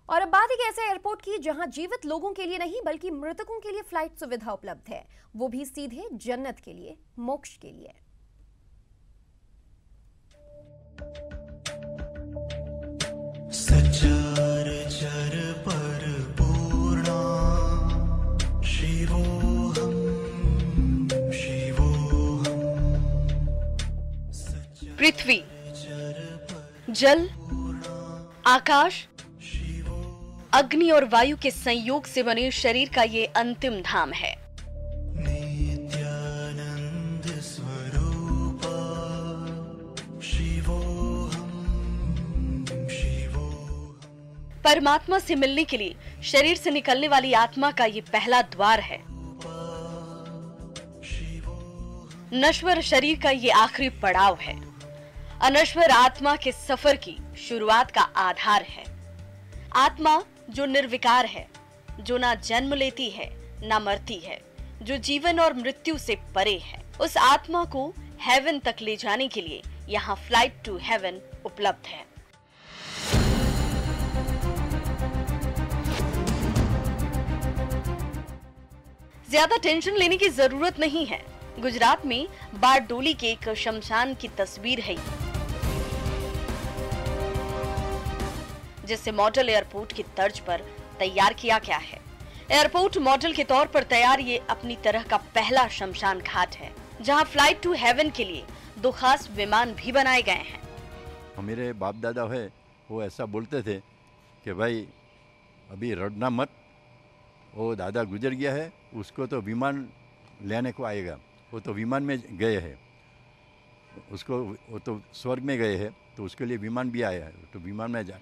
और अब बात एक ऐसे एयरपोर्ट की जहां जीवित लोगों के लिए नहीं बल्कि मृतकों के लिए फ्लाइट सुविधा उपलब्ध है, वो भी सीधे जन्नत के लिए, मोक्ष के लिए। सचराचर परिपूर्णा शिवोऽहं शिवोऽहं। पृथ्वी, जल, आकाश, अग्नि और वायु के संयोग से बने शरीर का ये अंतिम धाम है। नित्यानंद स्वरूपा शिवोऽहं शिवोऽहं। परमात्मा से मिलने के लिए शरीर से निकलने वाली आत्मा का ये पहला द्वार है। नश्वर शरीर का ये आखिरी पड़ाव है। अनश्वर आत्मा के सफर की शुरुआत का आधार है। आत्मा जो निर्विकार है, जो ना जन्म लेती है ना मरती है, जो जीवन और मृत्यु से परे है, उस आत्मा को हेवन तक ले जाने के लिए यहाँ फ्लाइट टू हेवन उपलब्ध है। ज्यादा टेंशन लेने की जरूरत नहीं है। गुजरात में बारडोली के एक शमशान की तस्वीर है, जिसे मॉडल एयरपोर्ट की तर्ज पर तैयार किया गया है। एयरपोर्ट मॉडल के तौर पर तैयार ये अपनी तरह का पहला शमशान घाट है, जहां फ्लाइट टू हेवन के लिए 2 खास विमान भी बनाए गए हैं। मेरे बाप दादा है वो ऐसा बोलते थे कि भाई अभी रड़ना मत, वो दादा गुजर गया है, उसको तो विमान लेने को आएगा, वो तो विमान में गए हैं, उसको वो तो स्वर्ग में गए हैं, तो उसके लिए विमान भी आया है, तो विमान में जा।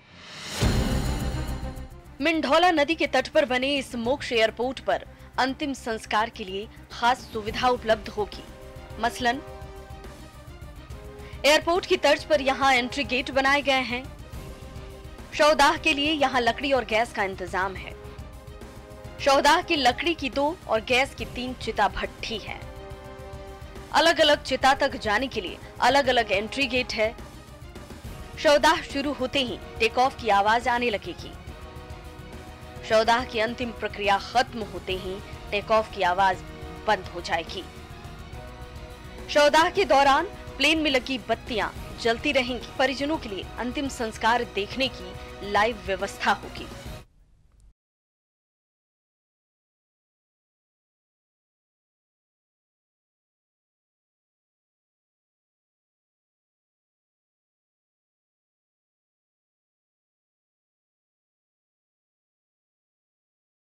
मिंढोला नदी के तट पर बने इस मोक्ष एयरपोर्ट पर अंतिम संस्कार के लिए खास सुविधा उपलब्ध होगी। मसलन एयरपोर्ट की तर्ज पर यहाँ एंट्री गेट बनाए गए हैं। शवदाह के लिए यहाँ लकड़ी और गैस का इंतजाम है। शवदाह की लकड़ी की 2 और गैस की 3 चिता भट्ठी है। अलग अलग चिता तक जाने के लिए अलग अलग एंट्री गेट है। शवदाह शुरू होते ही टेक ऑफ की आवाज आने लगेगी। शवदाह की अंतिम प्रक्रिया खत्म होते ही टेक ऑफ की आवाज बंद हो जाएगी। शवदाह के दौरान प्लेन में लगी बत्तियां जलती रहेंगी। परिजनों के लिए अंतिम संस्कार देखने की लाइव व्यवस्था होगी।